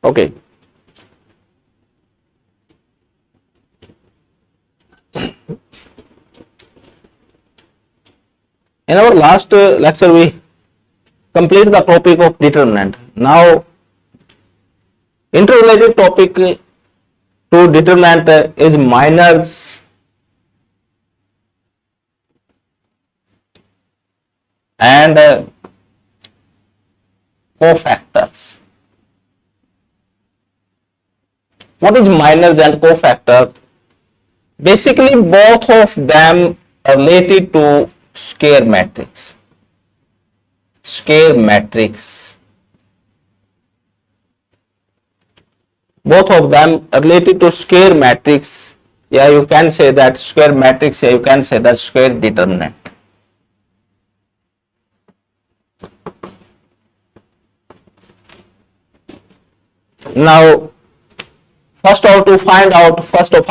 Okay. In our last lecture, we complete the topic of determinant. Now, interrelated topic to determinant is minors and cofactors. What is minors and cofactor? Basically, both of them are related to square matrix. Square matrix. Both of them are related to square matrix. Yeah, you can say that square matrix. Yeah, you can say that square determinant. Now, first of all,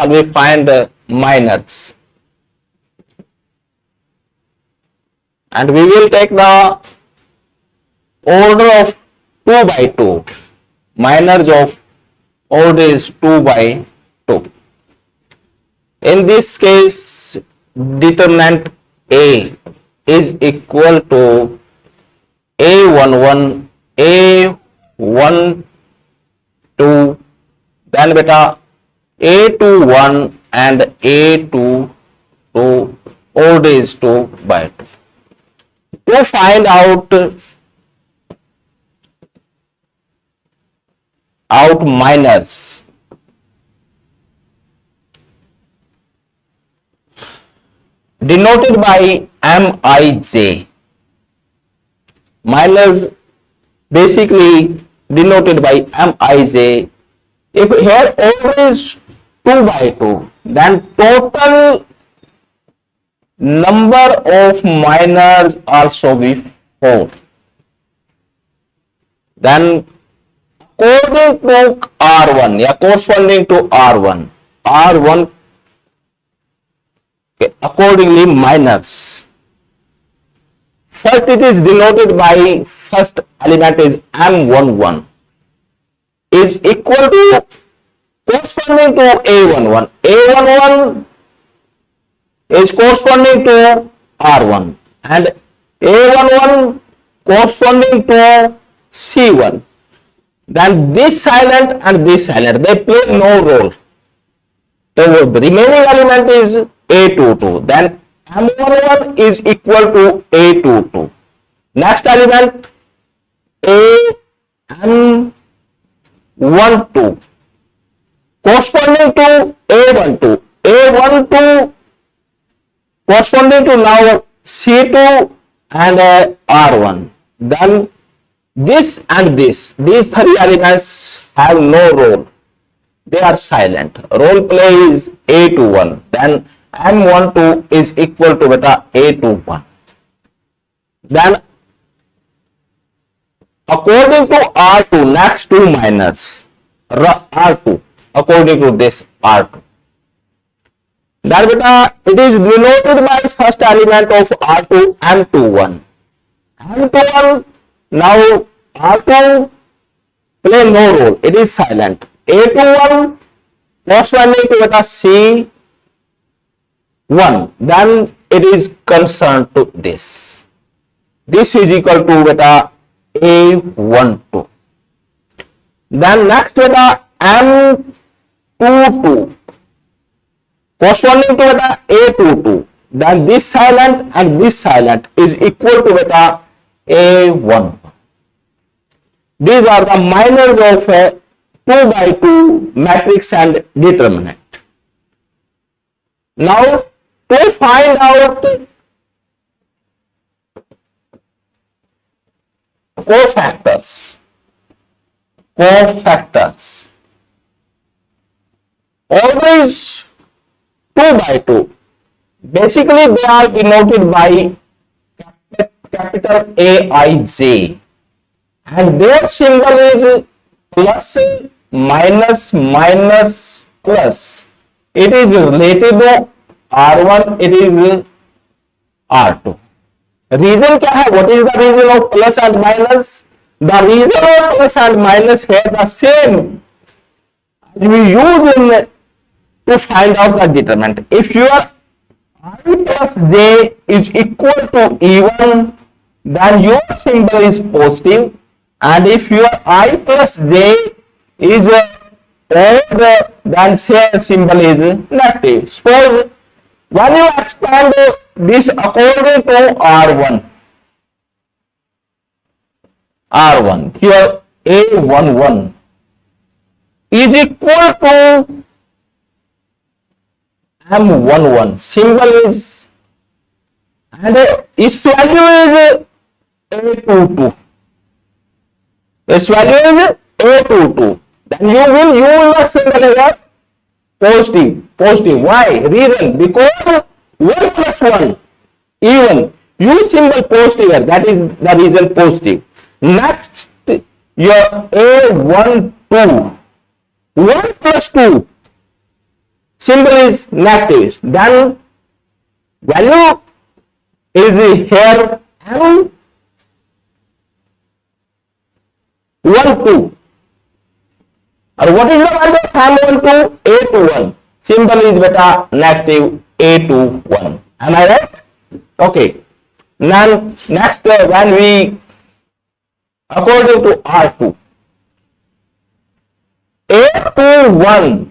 we find minors. And we will take the order of 2 by 2. Minors of order is 2 by 2. In this case, determinant A is equal to A11, A12, then beta A21 and A22, order is 2 by 2. To find out minors, denoted by Mij. Minors basically denoted by Mij. If here order is 2 by 2, then total number of minors also be 4. Then according to R1, yeah, corresponding to R1, okay, accordingly minors. First it is denoted by first element is M11 is equal to corresponding to A11. A11 is corresponding to R1 and A11 corresponding to C1. Then this silent and this silent, they play no role. The remaining element is A22. Then M11 is equal to A22. Next element AM12 corresponding to A12. A12 corresponding to now C2 and R1. Then this and this, these three elements have no role. They are silent. Role play is A21. Then M12 is equal to beta A21. Then according to R2, next two minors, R2, according to this R2. Then beta, it is denoted by first element of R2, M21. M21, now R2 play no role, it is silent. A21 corresponding to beta C1, then it is concerned to this. This is equal to beta A12. Then next beta M22 corresponding to beta A22. Then this silent and this silent is equal to beta A1. These are the minors of a 2 by 2 matrix and determinant. Now to find out cofactors. Always 2 by 2. Basically they are denoted by capital Aij and their symbol is plus, minus, minus, plus. It is related to R1, it is R2. Reason क्या है? What is the reason of plus and minus? The reason of plus and minus here the same as we use in to find out the determinant. If your I plus j is equal to even, then your symbol is positive, and if your I plus j is odd, then share symbol is negative. Suppose when you expand this according to R1, here A11 is equal to M11, symbol is, and its value is A22. Its value is A22. Then you will use the symbol here positive. Why? Reason, because 1 plus 1 even. Use symbol positive here. That is the reason positive. Next, your A12. 1 plus 2 symbol is negative. Then value is here M12. और what is the value of M12? A21. Symbol is beta negative A21. Am I right? Okay. Now next when we according to R2, A21,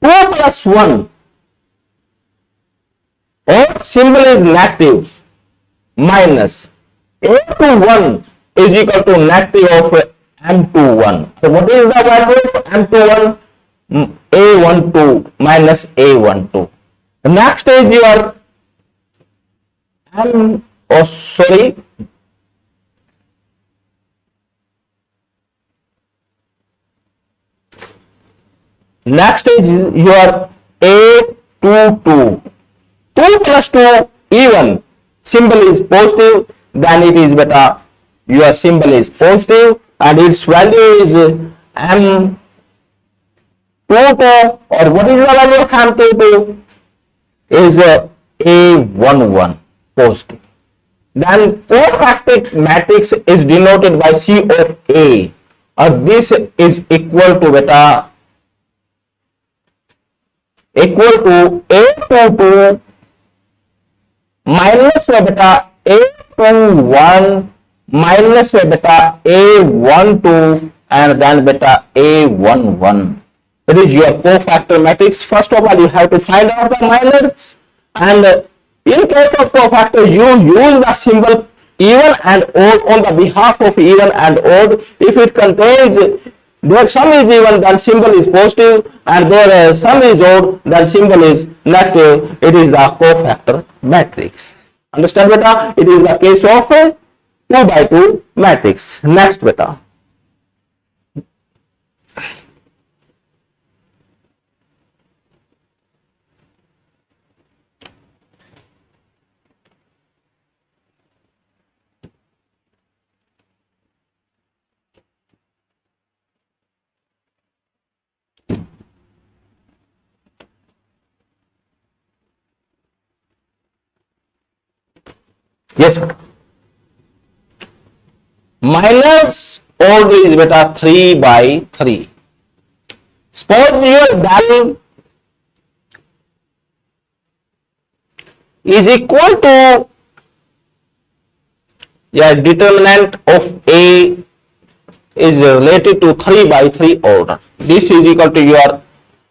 2 plus 1, or symbol is negative, minus A21 is equal to negative of M21. So what is the value of M21? A12 minus A12. The next is your next is your A22. 2 plus 2 even, symbol is positive, then it is beta, your symbol is positive, and its value is M22, or what is the value of M22? Is A11 positive. Then cofactoric matrix is denoted by C of A, or this is equal to beta A22 minus beta A21 minus beta A12 and then beta A11. It is your cofactor matrix. First of all, you have to find out the minors, and in case of cofactor, you use the symbol even and odd on the behalf of even and odd. If it contains there sum is even, then symbol is positive, and there sum is odd, then symbol is negative. It is the cofactor matrix. Understand beta? It is the case of a 2 by 2 matrix. Next beta. Yes, beta. Minus odd is beta 3 by 3. Suppose your value is equal to your determinant of A is related to 3 by 3 order. This is equal to your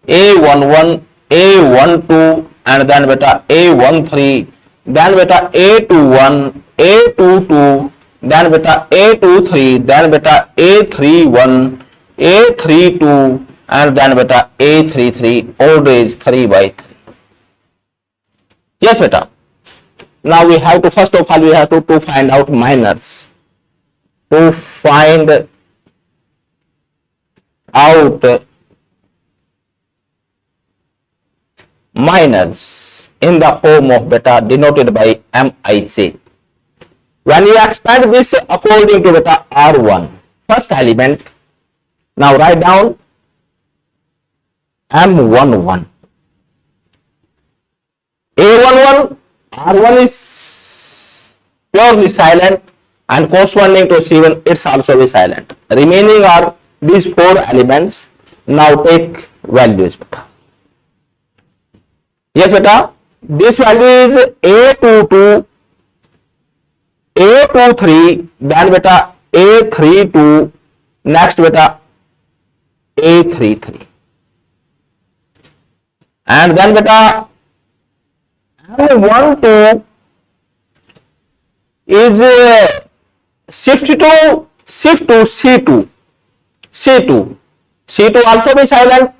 A11, A12, and then beta A13. Then beta A21, A22, then beta A23, then beta A31, A32, and then beta A33. Order is 3 by 3. Yes, beta. Now we have to, first of all, we have to find out minors. To find out minors in the form of beta denoted by Mij. When you expand this according to beta R1, first element, now write down M11. A11, R1 is purely silent, and corresponding to C1 it's also be silent. Remaining are these four elements. Now take values beta. Yes beta, this value is A22, A23, then beta A32, next beta A33, and then beta M12 is shift to C2, C2 also be silent,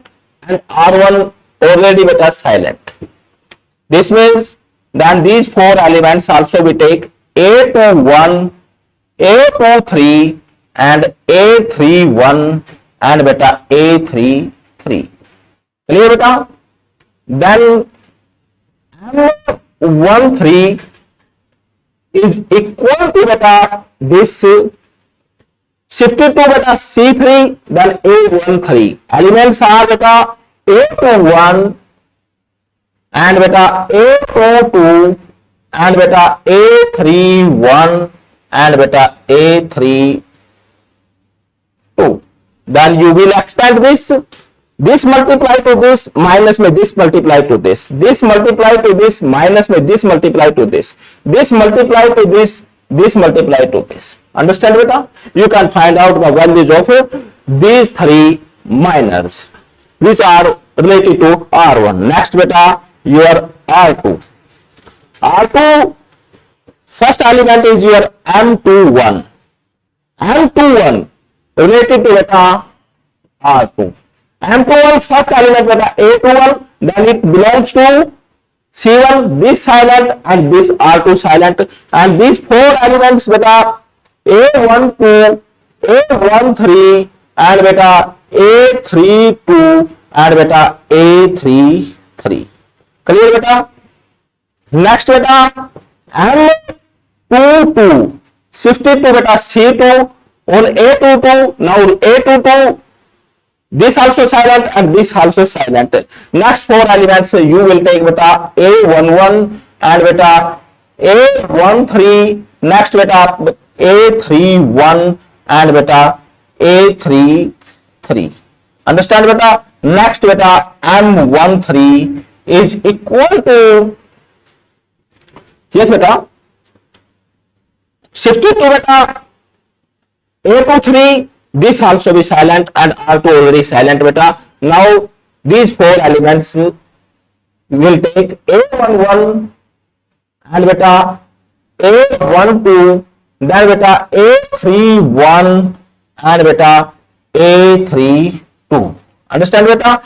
and R1 already beta silent. This means then these four elements also we take A21, A23 and A31 and beta A33. Clear beta? Then M13 is equal to beta this shifted to beta C3, then A13. Elements are beta A21 and beta A22 and beta A31 and beta A32. Then you will expand this multiply to this, minus में this multiply to this multiply to this, minus में this multiply to this multiply to this multiply to this. Understand beta? You can find out the values of these three minors which are related to R1. Next beta, your R2. R2 first element is your M21. M21 related to beta R2. M21 first element beta A21, then it belongs to C1, this silent and this R2 silent, and these four elements beta A12, A13 and beta A32 and beta A33. Clear beta? Next beta M22 shifted to beta C2 on A22. Now A22 this also silent and this also silent. Next four elements you will take beta A11 and beta A13. Next beta A31 and beta A33. Understand beta? Next beta M13 is equal to, yes beta, shifted to beta A23. This also be silent and R2 already silent beta. Now these four elements will take A11 and beta A12, then beta A31 and beta A32. Understand beta?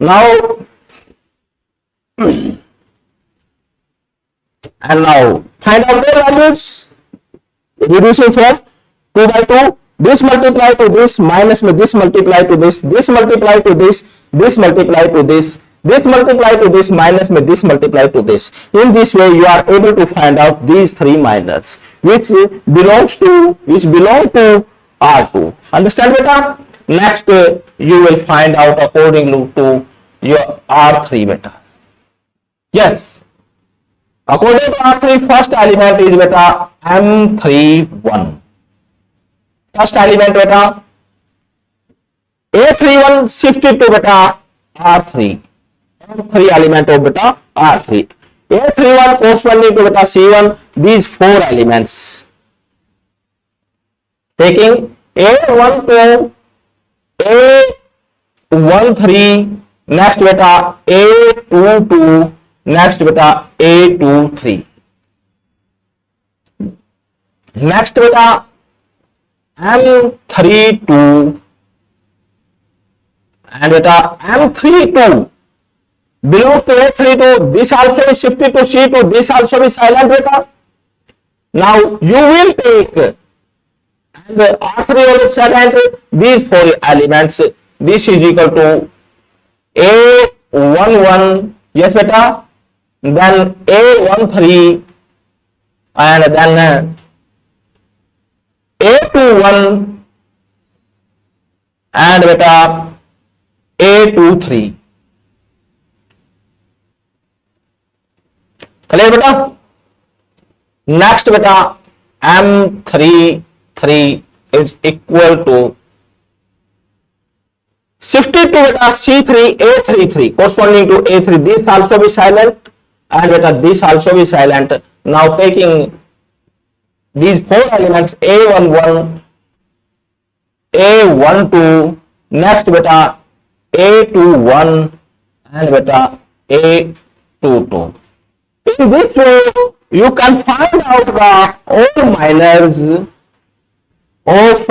Now and now find out their values, reducing from 2 by 2. This multiply to this, minus में this multiply to this multiply to this multiply to this multiply to this, minus में this multiply to this. In this way you are able to find out these three minors which belong to R2. Understand beta? Next you will find out according to your R3 beta. Yes, according to R3 first element is beta M31. First element beta A31 shifted to beta R3. M3 element of beta R3. A31 corresponding to beta C1. These four elements. Taking A12, A13, next beta A22, next beta A23. Next beta M32 and beta M32 belongs to A32. This also is shifted to C2. This also is silent beta. Now you will take and R3 is silent. These four elements. This is equal to A11. Yes beta. Then A13 and then A21 and beta A23. Clear beta? Next beta M33 is equal to shifted to beta C3 A33 corresponding to A3. This also be silent and beta this also be silent. Now taking these four elements A11, A12, next beta A21 and beta A22. In this way, you can find out the all minors of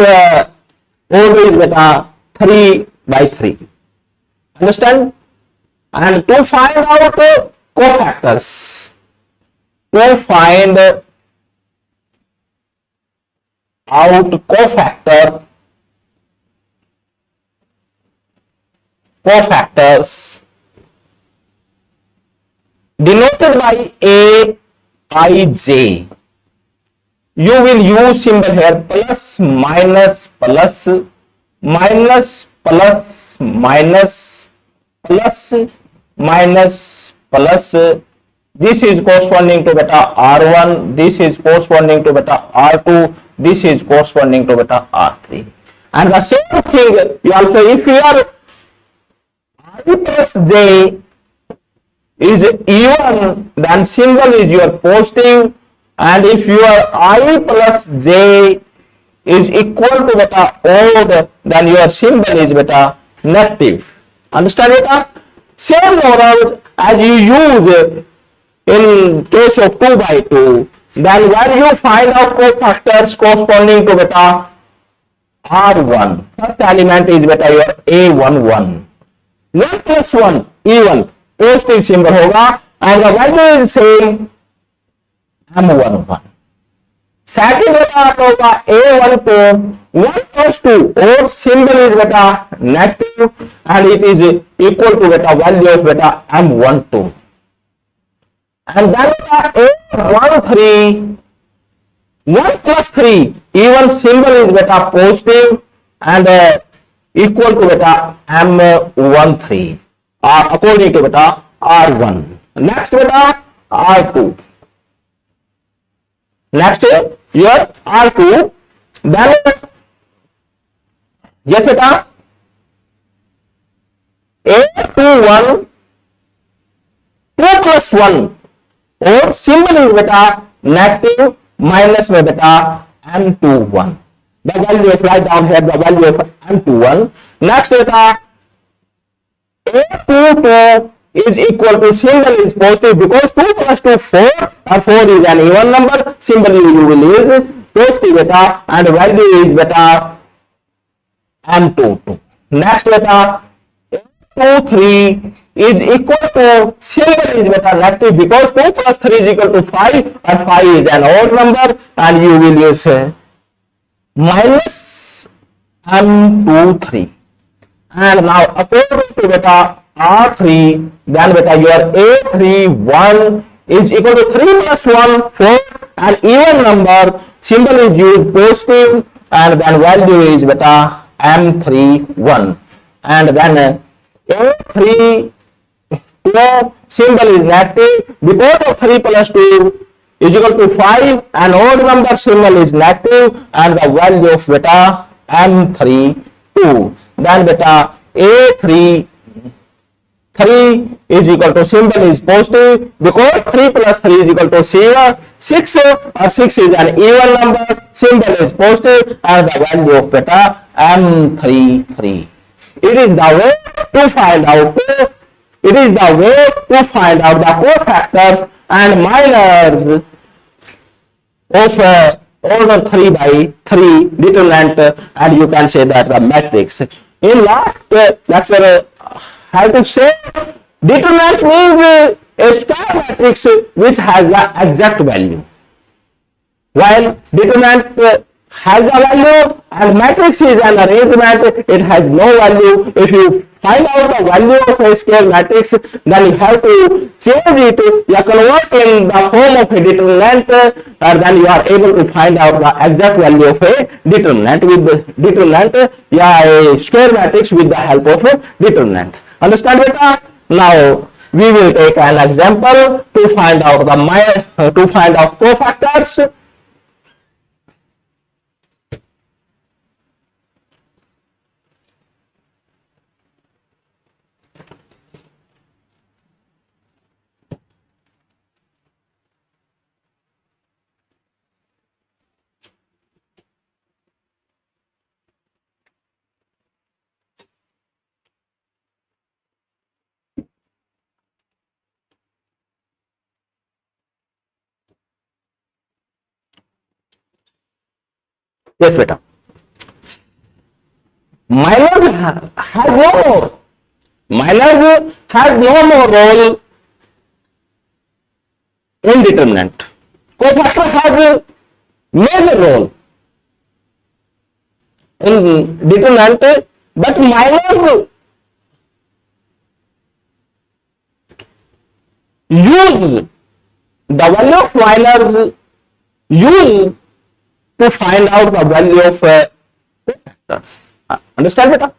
always beta 3 by 3. Understand? And to find out cofactors, to find out cofactors denoted by Aij, you will use symbol here plus minus plus minus plus minus plus minus plus. This is corresponding to beta R1, this is corresponding to beta R2, this is corresponding to beta R3. And the same thing you also, if your I plus j is even, then symbol is your positive, and if your I plus j is equal to beta odd, then your symbol is beta negative. Understand beta? Same models as you use in case of 2 by 2, then when you find out cofactors corresponding to beta R1, first element is beta your A11. 1 plus 1 even positive symbol होगा and the value is same M11. Second beta होगा A12, 1 plus 2 और symbol is beta negative and it is equal to beta value of beta M12. And then beta A13, 1 plus 3 even symbol is beta positive and equal to beta M13 or according to beta R1. Next beta R2. Next your R2. Then yes beta A21, 2 plus 1 और symbol is beta negative minus में beta M21. The value is right down here, the value of M21. Next beta A22 is equal to symbol is positive because 2 plus 2 4 or 4 is an even number. Symbol you will use positive beta and value is beta M22. Next beta A23 is equal to symbol is beta negative because 2 plus 3 is equal to 5 and 5 is an odd number and you will use minus M23. And now according to beta R3, then beta your A31 is equal to 3 plus 1 4 and even number, symbol is used positive and then value is beta M31. And then A32 symbol is negative because of 3 plus 2 is equal to 5 and odd number symbol is negative and the value of beta M32. Then beta A3 3 is equal to symbol is positive because 3 plus 3 is equal to 6 or 6 is an even number, symbol is positive and the value of beta M33. It is the way to find out the cofactors and minors of order 3 by 3 determinant, and you can say that the matrix. In last lecture, how to say determinant means a star matrix which has the exact value, while determinant has a value and matrix is an arrangement, it has no value. If you find out the value of a square matrix, then you have to change it, you convert in the form of a determinant, and then you are able to find out the exact value of a determinant with the determinant, a square matrix with the help of a determinant. Understand beta? Now we will take an example to find out cofactors. Yes beta. Minors has no more. Minors has no more role in determinant. Cofactor has a major role in determinant, but minors use the value of minors use to find out the value of cofactors. Understand beta?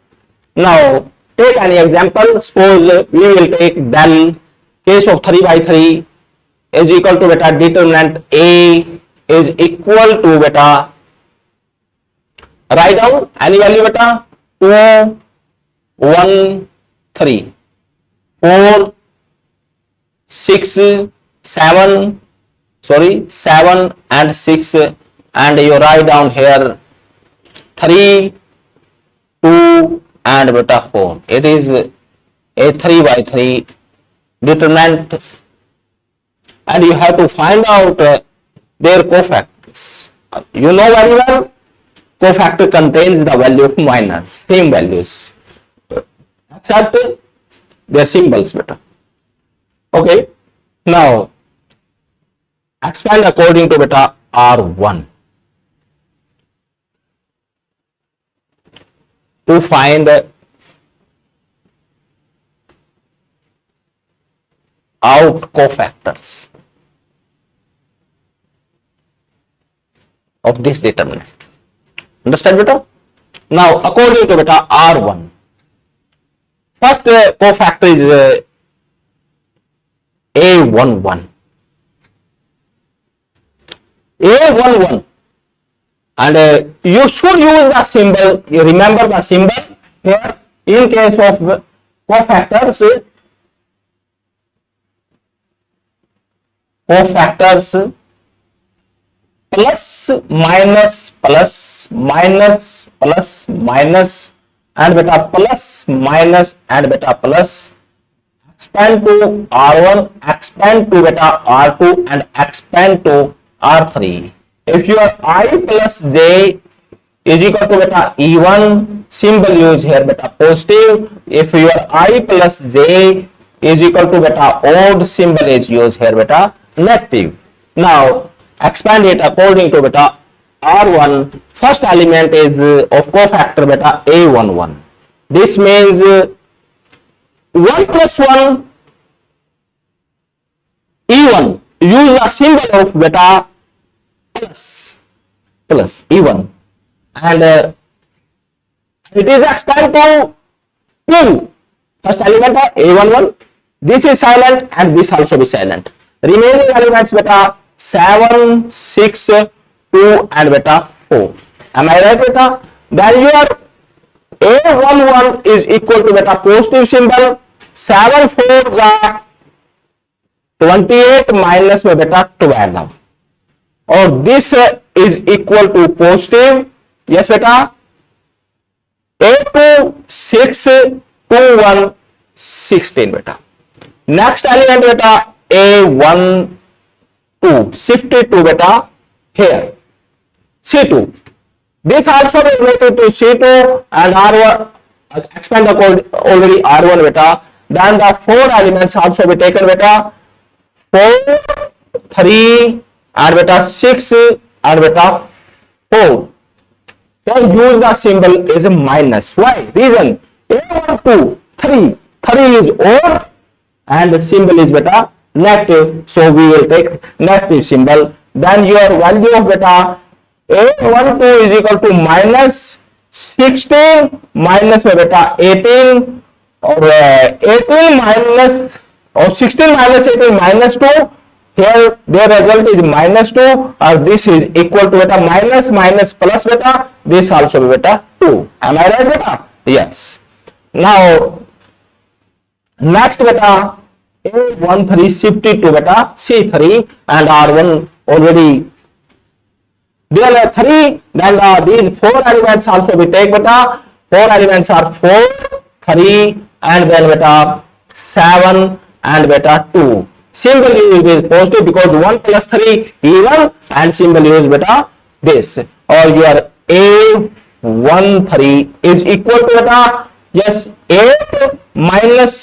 Now take any example. Suppose we will take del case of 3 by 3 is equal to beta determinant A is equal to beta, write down any value beta 2 1 3 4 6 7 7 and 6, and you write down here 3 2 and beta 4. It is a 3 by 3 determinant, and you have to find out their cofactors. You know very well cofactor contains the value of minors, same values, except their symbols beta. Okay, now expand according to beta R1 to find out cofactors of this determinant. Understand beta? Now according to beta R1, first cofactor is A11. A11, and you should use the symbol. You remember the symbol here in case of cofactors. Cofactors plus minus plus minus plus minus and beta plus minus and beta plus, expand to R1, expand to beta R2 and expand to R3. If your I plus j is equal to beta E1, symbol use here beta positive. If your I plus j is equal to beta odd, symbol is used here beta negative. Now expand it according to beta R1. First element is of cofactor beta A11. This means 1 plus 1 E1. Use the symbol of beta plus E1, and it is expand to 2. First element A11. This is silent and this also be silent. Remaining elements beta 7, 6, 2 and beta 4. Am I right beta? Then your A11 is equal to beta positive symbol. 7 4s are 28 minus beta 12. Or this is equal to positive. Yes beta. 8 2 6 2 1 16 beta. Next element beta A1 2 shifted to beta here C2. This also is related to C2 and R1. Expand already R1 beta. Then the 4 elements also be taken beta 4 3 and beta 6 and beta 4. Then use the symbol is a minus. Why? Reason A1 2 3 is odd and the symbol is beta negative, so we will take negative symbol. Then your value of beta A12 is equal to minus 16 minus beta 18, or 18 minus or 16 minus 18 minus 2. Here their result is minus 2, or this is equal to beta minus plus beta. This also be beta 2. Am I right beta? Yes. Now next beta A13 shifted to beta C3 and R1 already. There are 3. Then these 4 elements also we take beta. 4 elements are 4, 3 and then beta 7 and beta 2. Symbol is positive because 1 plus 3 even, and symbol is beta this, or your 1 3 is equal to बेटा yes 8 minus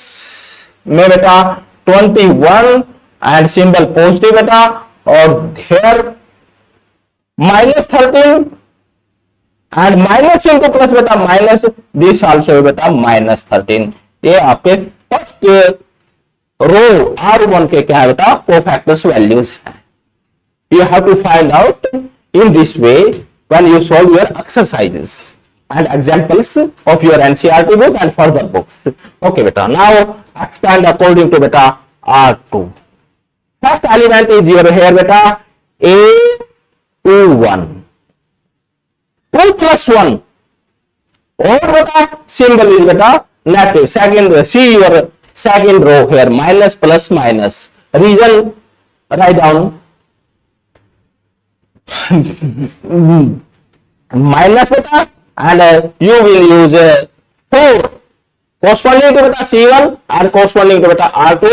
में बेटा 21 and symbol positive बेटा और here -13 and minus into plus बेटा minus this also बेटा -13। ये आपके first row R1 के क्या है बेटा कोफैक्टर्स वैल्यूज है। You have to find out in this way when you solve your exercises and examples of your NCERT book and further books. Okay, beta. Now expand according to beta R2. First element is your here beta A21. 2 plus 1. Or beta symbol is beta negative. Second, see your second row here minus plus minus. Reason write down. Minus beta and you will use 4 corresponding to beta C1 and corresponding to beta R2.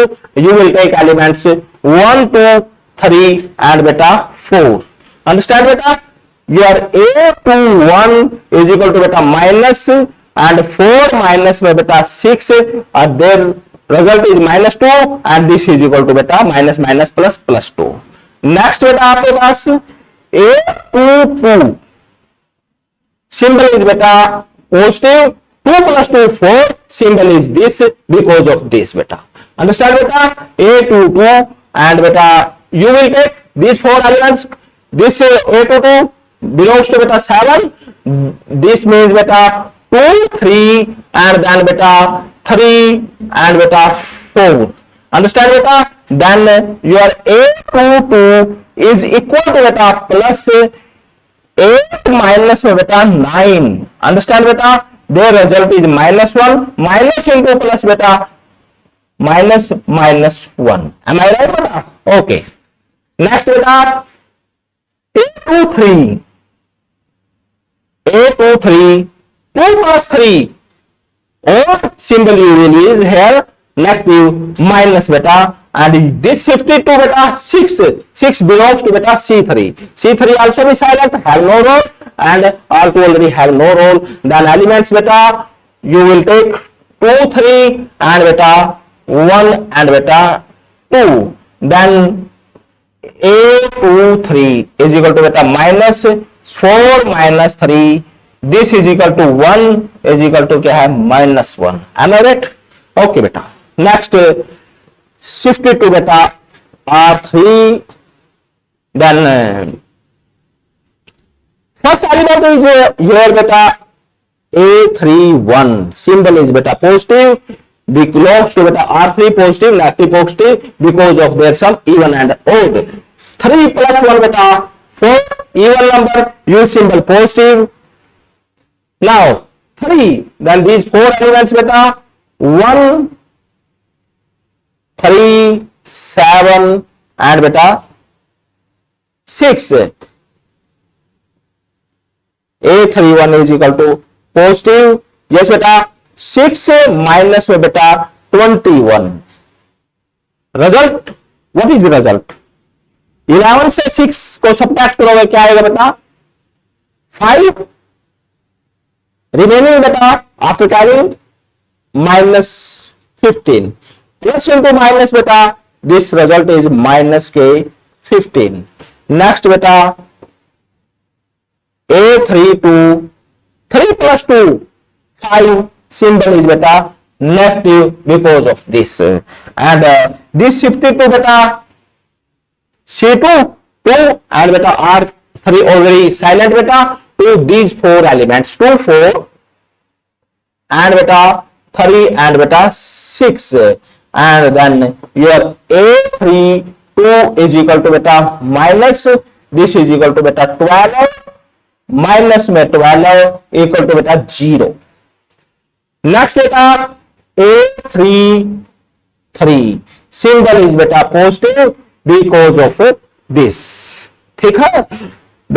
You will take elements 1 2 3 and beta 4. Understand beta? Your A21 is equal to beta minus and 4 minus में beta 6 and their result is -2 and this is equal to beta minus minus plus plus 2. Next beta आपके पास A22 symbol is beta positive 2 plus 2 4 symbol is this because of this beta. Understand beta? A22 and beta you will take these 4 elements. This A22 belongs to beta 7. This means beta 2 3 and then beta 3 and beta 4. Understand beta? Then your A22 is equal to beta plus 8 minus beta 9. Understand beta? Their result is -1 minus into plus beta minus minus 1. Am I right beta? Okay. Next beta A23. A23 2 plus 3 or symbol you will use here negative minus beta and this 52 beta 6 belongs to beta C3. C3 also be silent, have no role and R2 already have no role. Then elements beta you will take 2 3 and beta 1 and beta 2. Then A23 is equal to beta minus 4 minus 3. This is equal to 1 is equal to क्या है -1. Am I right? Okay beta. Next shift it to beta R3. Then first element is here beta A31 symbol is beta positive belongs to beta R3 positive negative positive because of their sum even and odd. 3 plus 1 beta 4 even number use symbol positive. Now 3 then these 4 elements beta 1 3 7 and beta 6. A31 is equal to positive yes beta 6 minus में beta 21. Result what is the result? 11 से 6 को subtract करोगे क्या आएगा बेटा 5 remaining beta after carrying -15 plus into minus beta this result is -15. Next beta A32 3 plus 2 5 symbol is beta negative because of this and this shifted to beta C2 2 and beta R3 already silent beta to these 4 elements 2 4 and beta 3 and beta 6 and then your A32 is equal to beta minus this is equal to beta 12 minus में 12 equal to beta 0. Next beta A33 symbol is beta positive because of this. ठीक है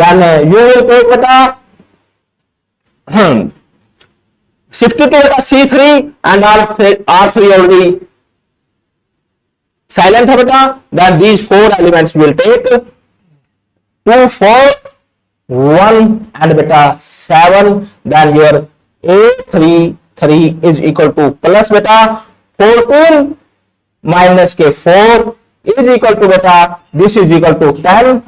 then you will take beta shift to beta C3 and R3 already silent है बेटा then these 4 elements will take 2 4 1 and beta 7, then your A33 is equal to plus beta 14 minus के 4 is equal to beta this is equal to 10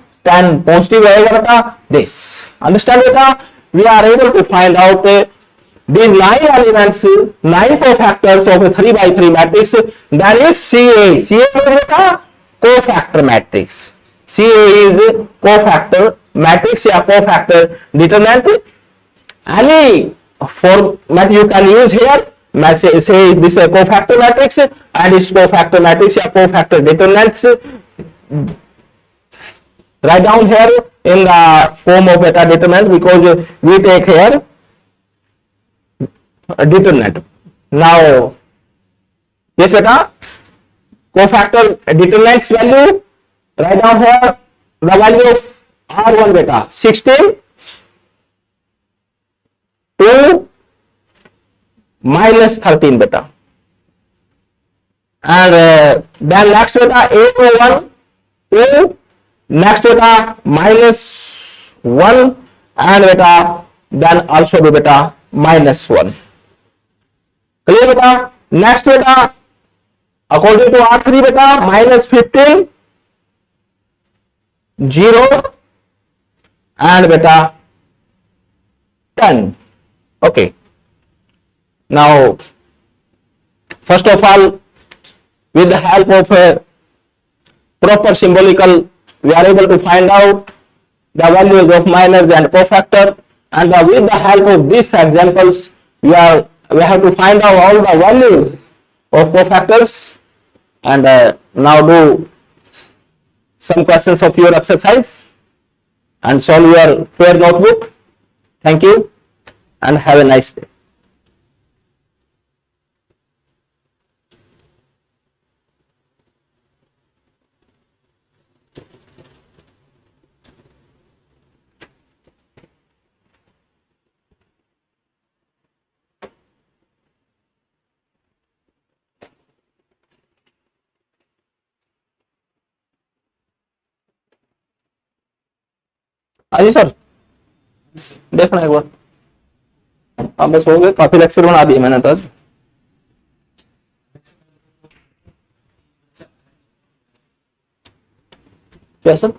positive रहेगा beta this. Understand beta? We are able to find out these 9 elements, 9 cofactors of a 3 by 3 matrix. That is CA. CA is beta cofactor matrix. CA is cofactor matrix या cofactor determinant. Any format you can use here. मैं say this is a cofactor matrix and this cofactor matrix या cofactor determinants. Write down here in the form of beta determinant because we take here a determinant. Now, yes beta, cofactor determinants value, write down here the value of R1 beta 16 to minus 13 beta, and then next beta A21 to next beta minus 1 and beta then also be beta minus 1. Clear beta? Next beta according to R3 beta minus 15 0 and beta 10. Okay. Now, first of all, with the help of a proper symbolical, we are able to find out the values of minors and cofactor, and with the help of these examples, we have to find out all the values of cofactors, and now do some questions of your exercise and solve your pair notebook. Thank you and have a nice day. जी sir, देखना एक बार। हाँ बस हो गए, काफी lecture बना दिए मैंने तो आज। क्या सर?